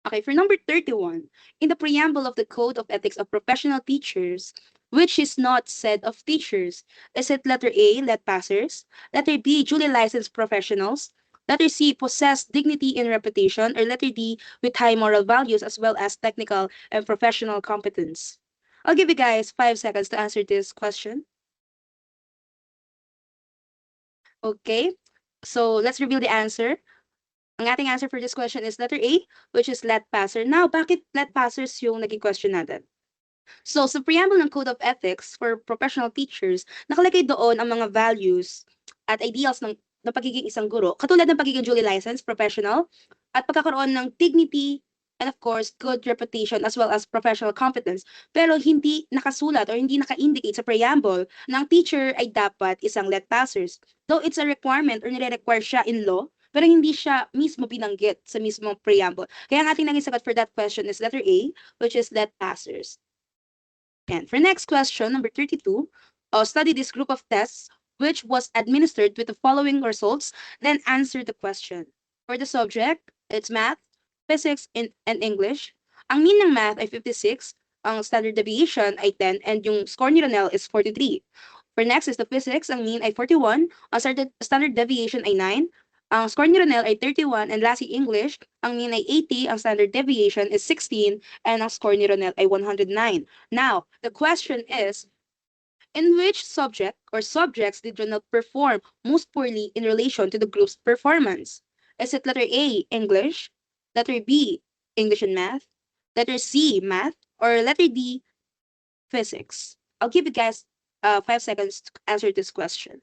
Okay, for number 31, in the preamble of the Code of Ethics of Professional Teachers, which is not said of teachers, is it letter A, let passers, letter B, duly licensed professionals, letter C, possess dignity and reputation, or letter D, with high moral values as well as technical and professional competence? I'll give you guys 5 seconds to answer this question. Okay, so let's reveal the answer. Ang ating answer for this question is letter A, which is let passer. Now, bakit let passers yung naging question natin? So, sa preamble ng Code of Ethics for Professional Teachers, nakalagay doon ang mga values at ideals ng pagiging isang guro, katulad ng pagiging duly licensed, professional, at pagkakaroon ng dignity, and of course, good reputation as well as professional competence. Pero hindi nakasulat or hindi naka-indicate sa preamble na ang teacher ay dapat isang let passers. Though it's a requirement or nire-require siya in law, pero hindi siya mismo binanggit sa mismong preamble. Kaya ang ating naging sagot for that question is letter A, which is let passers. And for next question, number 32, study this group of tests which was administered with the following results, then answer the question. For the subject, it's math, physics, and English. Ang mean ng math ay 56, ang standard deviation ay 10, and yung score ni Ronel is 43. For next is the physics, ang mean ay 41, ang standard deviation ay 9, ang score ni Ronel ay 31, and lastly English, ang mean ay 80, ang standard deviation is 16, and ang score ni Ronel ay 109. Now, the question is, in which subject or subjects did Ronel perform most poorly in relation to the group's performance? Is it letter A, English, letter B, English and math, letter C, math, or letter D, physics? I'll give you guys 5 seconds to answer this question.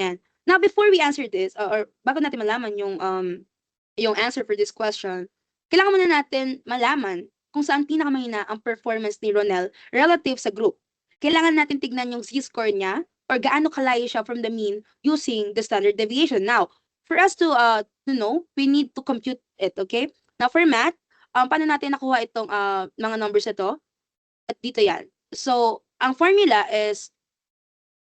And now, before we answer this, or bago natin malaman yung answer for this question, kailangan muna natin malaman kung saan pinakamahina ang performance ni Ronel relative sa group. Kailangan natin tignan yung Z-score niya or gaano kalayo siya from the mean using the standard deviation. Now, for us to know, we need to compute it, okay? Now, for math, paano natin nakuha itong mga numbers na to? At dito yan. So, ang formula is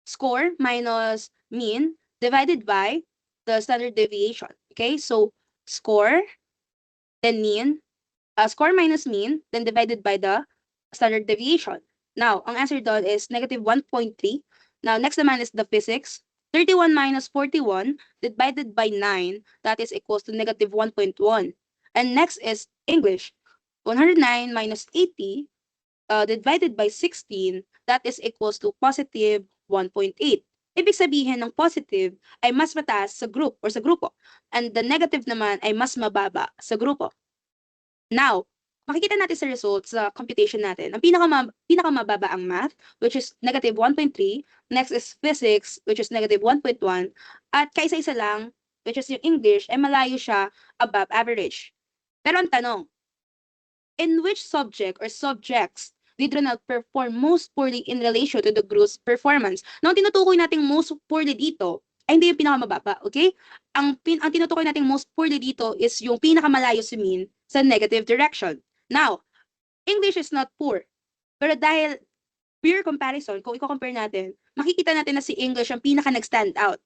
score minus mean divided by the standard deviation. Okay, so score, then mean, score minus mean, then divided by the standard deviation. Now, ang answer doon is negative 1.3. Now, next naman is the physics. 31 minus 41 divided by 9, that is equals to negative 1.1. And next is English. 109 minus 80 divided by 16, that is equals to positive 1.8. Ibig sabihin ng positive ay mas mataas sa group or sa grupo, and the negative naman ay mas mababa sa grupo. Now, makikita natin sa results sa computation natin, ang pinakamababa ang math, which is negative 1.3, next is physics, which is negative 1.1, at kaisa-isa lang, which is yung English, ay malayo siya above average. Pero ang tanong, in which subject or subjects did Ronald perform most poorly in relation to the group's performance? Now, ang tinutukoy nating most poorly dito ay hindi yung pinakamababa, okay? Ang tinutukoy nating most poorly dito is yung pinakamalayo sa mean sa negative direction. Now, English is not poor. Pero dahil pure comparison, kung i-compare natin, makikita natin na si English ang pinaka nag-stand out.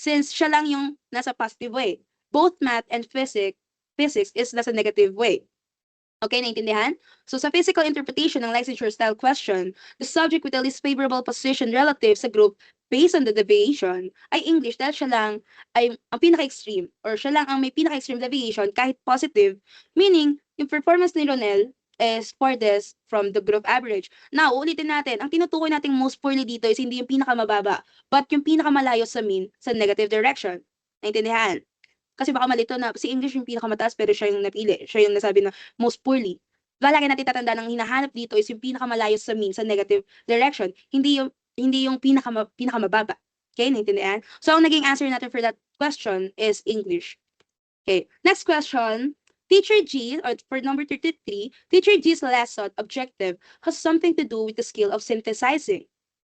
Since siya lang yung nasa positive way. Both math and physics is nasa negative way. Okay, naintindihan? So sa physical interpretation ng licensure style question, the subject with the least favorable position relative sa group based on the deviation ay English dahil siya lang ay ang pinaka-extreme or siya lang ang may pinaka-extreme deviation kahit positive, meaning yung performance ni Ronel is farthest from the group average. Now, ulitin natin, ang tinutukoy nating most poorly dito is hindi yung pinakamababa, but yung pinakamalayo sa mean sa negative direction. Naintindihan? Kasi baka malito na si English yung pinakamataas pero siya yung napili. Siya yung nasabi na most poorly. Palagi natin tatandaan ang hinahanap dito is yung pinakamalayo sa mean sa negative direction. Hindi yung pinakamababa. Okay, naintindihan? So, ang naging answer natin for that question is English. Okay, next question. Teacher G, or for number 33, Teacher G's lesson objective has something to do with the skill of synthesizing.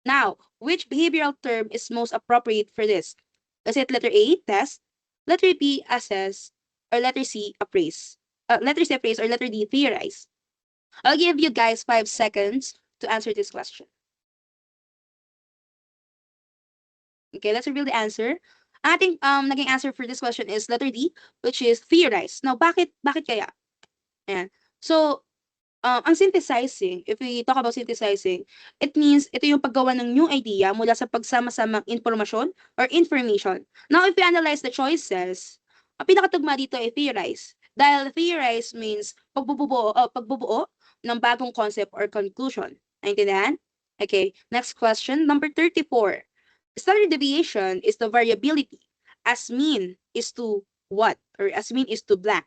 Now, which behavioral term is most appropriate for this? Is it letter A, test, letter B, assess, or letter C, appraise? Letter C, appraise, or letter D, theorize? I'll give you guys 5 seconds to answer this question. Okay, let's reveal the answer. Ating naging answer for this question is letter D, which is theorize. Now, bakit kaya? Ayan. So, ang synthesizing, if we talk about synthesizing, it means ito yung paggawa ng new idea mula sa pagsama-samang impormasyon or information. Now, if we analyze the choices, ang pinakatugma dito ay theorize. Dahil theorize means pagbubuo ng bagong concept or conclusion. Naintindihan? Okay, next question, number 34. Standard deviation is the variability. As mean is to what? Or as mean is to blank.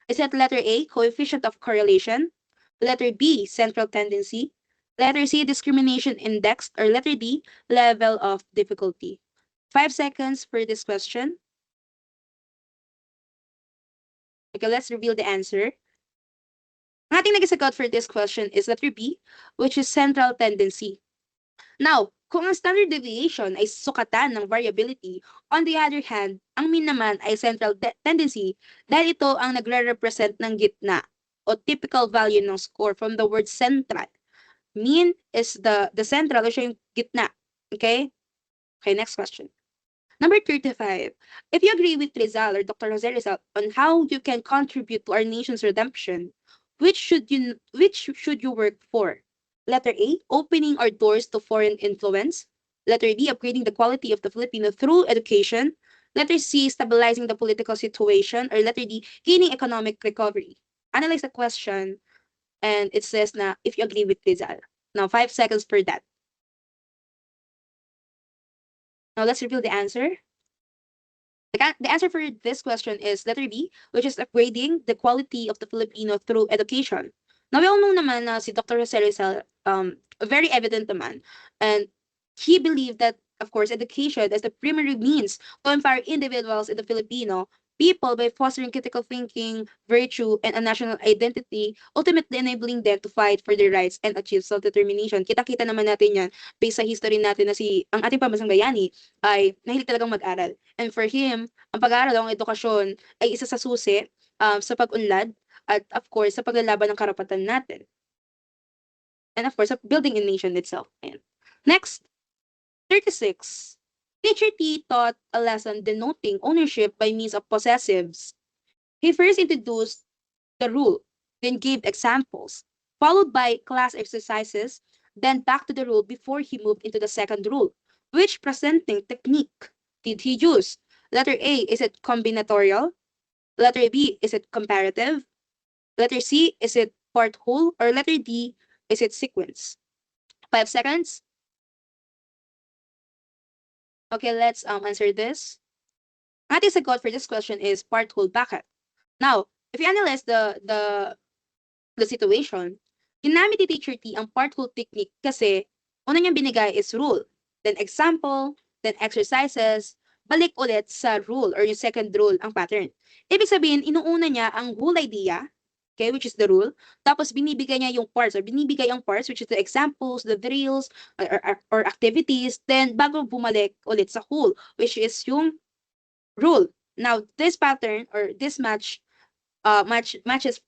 Is that letter A, coefficient of correlation? Letter B, central tendency. Letter C, discrimination index. Or letter D, level of difficulty. 5 seconds for this question. Okay, let's reveal the answer. Ang ating nag-sagot for this question is letter B, which is central tendency. Now, kung ang standard deviation ay sukatan ng variability, on the other hand, ang mean naman ay central tendency dahil ito ang nagre-represent ng gitna o typical value ng score from the word central. Mean is the central o siya yung gitna. Okay? Okay, next question. Number 35. If you agree with Rizal or Dr. Jose Rizal on how you can contribute to our nation's redemption, which should you work for? Letter A, opening our doors to foreign influence. Letter B, upgrading the quality of the Filipino through education. Letter C, stabilizing the political situation. Or letter D, gaining economic recovery. Analyze the question, and it says na if you agree with Rizal. Now, 5 seconds for that. Now, let's reveal the answer. The answer for this question is letter B, which is upgrading the quality of the Filipino through education. Now, we all know naman na si Dr. Jose Rizal, very evident naman. And he believed that, of course, education is the primary means to empower individuals in the Filipino people by fostering critical thinking, virtue, and a national identity, ultimately enabling them to fight for their rights and achieve self-determination. Kita-kita naman natin yan based sa history natin na ang ating pambansang bayani ay nahilig talagang mag-aral. And for him, ang pag-aaral o ang edukasyon ay isa sa susi sa pag-unlad at of course sa paglalaban ng karapatan natin. And of course, sa building a nation itself. Ayan. Next, 36. Teacher T taught a lesson denoting ownership by means of possessives. He first introduced the rule, then gave examples, followed by class exercises, then back to the rule before he moved into the second rule. Which presenting technique did he use? Letter A, is it combinatorial? Letter B, is it comparative? Letter C, is it part whole? Or letter D, is it sequence? 5 seconds. Okay, let's answer this. Ating sagot for this question is part whole. Bakit? Now, if you analyze the situation, ginamit ni Teacher T ang part whole technique kasi una niyang binigay is rule, then example, then exercises, balik ulit sa rule or yung second rule ang pattern. Ibig sabihin, inuuna niya ang whole idea, okay, which is the rule, tapos binibigay niya yung parts or binibigay ang parts, which is the examples, the drills, or activities, then bago bumalik ulit sa whole, which is yung rule. Now, this pattern or this matches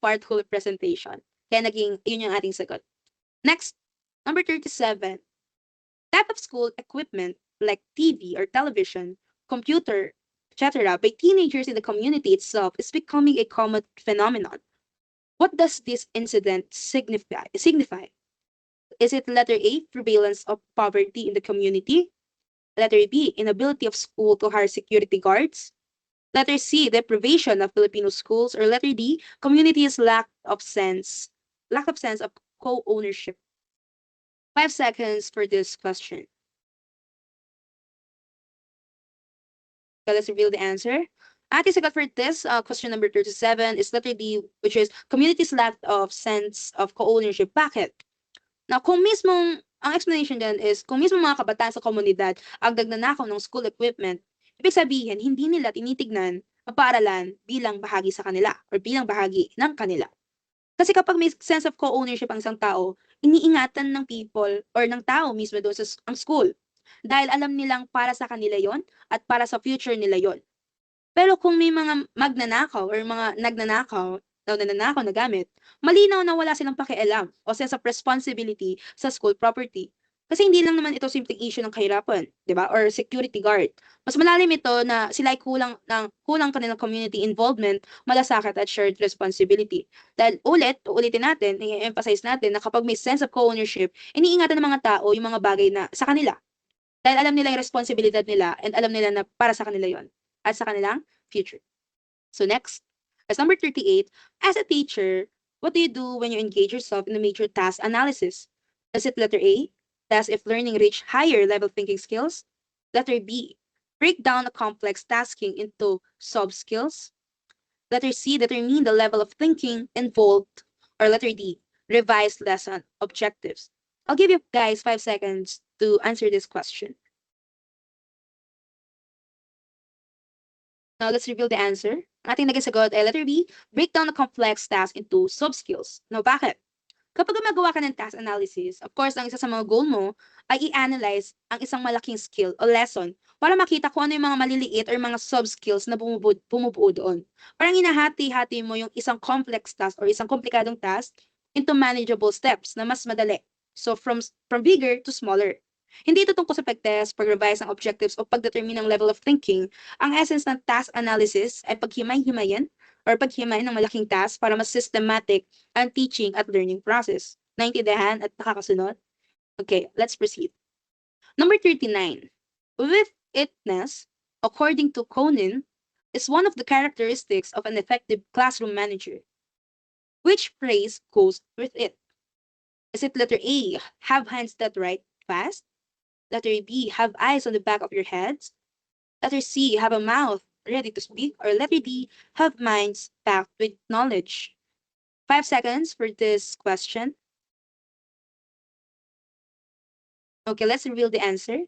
part whole presentation. Kaya yun yung ating sagot. Next, number 37. Type of school equipment like TV or television, computer, etc. by teenagers in the community itself is becoming a common phenomenon. What does this incident signify? Is it letter A, prevalence of poverty in the community? Letter B, inability of school to hire security guards? Letter C, deprivation of Filipino schools? Or letter D, community's lack of sense of co-ownership? 5 seconds for this question. Okay, let's reveal the answer. Ating sagot for this question number 37 is letter D, which is community's lack of sense of co-ownership. Bakit? Now, ang explanation din is, kung mismo mga kabataan sa komunidad ang nagnanakaw ng school equipment, ibig sabihin, hindi nila tinitignan ang paaralan bilang bahagi sa kanila or bilang bahagi ng kanila. Kasi kapag may sense of co-ownership ang isang tao, iniingatan ng people or ng tao mismo doon sa ang school. Dahil alam nilang para sa kanila yon at para sa future nila yon. Pero kung may mga magnanakaw or mga nananakaw na gamit, malinaw na wala silang pakialam o sense of responsibility sa school property. Kasi hindi lang naman ito simpleng issue ng kahirapan, 'di ba? Or security guard. Mas malalim ito na sila ay kulang kanilang community involvement, malasakit at shared responsibility. Dahil uulitin natin, i-emphasize natin na kapag may sense of co-ownership, iniingatan ng mga tao yung mga bagay na sa kanila. Dahil alam nila yung responsibilidad nila and alam nila na para sa kanila yon at sa kanilang future. So next, as number 38, as a teacher, what do you do when you engage yourself in a major task analysis? Is it letter A, test if learning reach higher level thinking skills? Letter B, break down a complex tasking into sub-skills? Letter C, determine the level of thinking involved? Or letter D, revise lesson objectives? I'll give you guys 5 seconds to answer this question. Now, let's reveal the answer. Ang ating naging sagot ay letter B, break down a complex task into sub-skills. Now, bakit? Kapag gumagawa ka ng task analysis, of course, ang isa sa mga goal mo ay i-analyze ang isang malaking skill o lesson para makita kung ano yung mga maliliit or mga sub-skills na bumubuo doon. Parang hinahati-hati mo yung isang complex task or isang komplikadong task into manageable steps na mas madali. So, from bigger to smaller. Hindi ito tungkol sa pag-test, pag-revise ng objectives o pag-determine ng level of thinking. Ang essence ng task analysis ay paghimay-himayin or paghimay ng malaking task para mas systematic ang teaching at learning process. Naintindihan at nakakasunod? Okay, let's proceed. Number 39. With itness, according to Conan, is one of the characteristics of an effective classroom manager. Which phrase goes with it? Is it letter A, have hands that write fast? Letter B, have eyes on the back of your heads? Letter C, have a mouth ready to speak? Or letter D, have minds packed with knowledge? 5 seconds for this question. Okay, let's reveal the answer.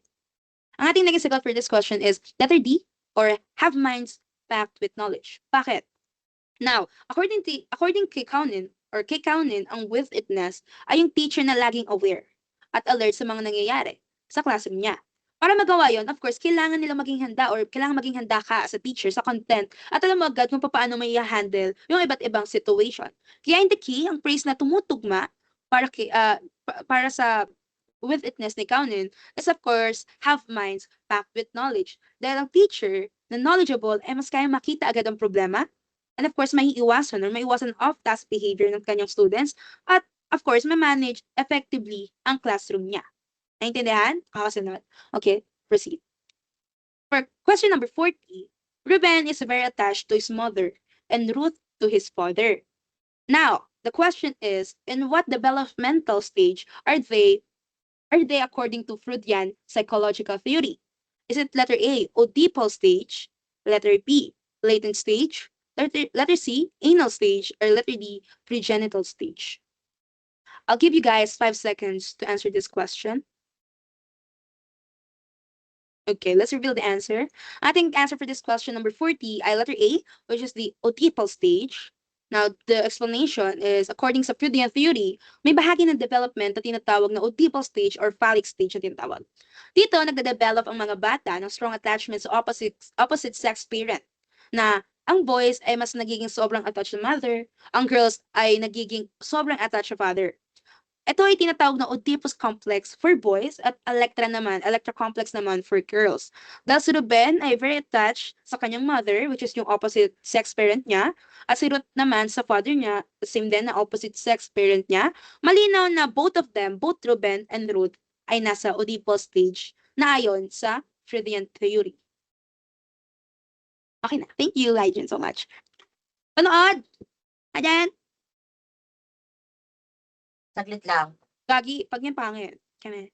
Ang ating naging sagot for this question is letter D, or have minds packed with knowledge. Bakit? Now, according kay Kaunin, ang with itness ay yung teacher na laging aware at alert sa mga nangyayari sa classroom niya. Para magawa yon, of course, kailangan nila maging handa or kailangan maging handa ka as a teacher sa content at alam mo agad kung paano may i-handle yung iba't ibang situation. Kaya in the key, ang phrase na tumutugma para sa with itness ni Kaunin is of course, have minds packed with knowledge. Dahil ang teacher na knowledgeable ay mas kaya makita agad ang problema and of course, maiiwasan or maiiwasan off-task behavior ng kanyang students at of course, ma-manage effectively ang classroom niya. Naintindihan? Kakasunod. Okay, proceed. For question number 40, Ruben is very attached to his mother and Ruth to his father. Now, the question is, in what developmental stage are they according to Freudian psychological theory? Is it letter A, Oedipal stage, letter B, latent stage, letter C, anal stage, or letter D, pregenital stage? I'll give you guys 5 seconds to answer this question. Okay, let's reveal the answer. Ating answer for this question number 40 ay letter A, which is the Oedipal stage. Now, the explanation is, according sa Freudian theory, may bahagi ng development na tinatawag na Oedipal stage or phallic stage na tinatawag. Dito, nagde-develop ang mga bata ng strong attachment sa opposite sex parent, na ang boys ay mas nagiging sobrang attached sa mother, ang girls ay nagiging sobrang attached sa father. Ito ay tinatawag na Oedipus complex for boys at Electra complex naman for girls. Dahil si Ruben ay very attached sa kanyang mother, which is yung opposite sex parent niya, at si Ruth naman sa father niya, same din na opposite sex parent niya, malinaw na both of them, both Ruben and Ruth, ay nasa Oedipus stage na ayon sa Freudian theory. Okay na. Thank you, Hygiene, so much. Panood! Ayan! Saglit lang. Gagi, pag yan pangit. Kami.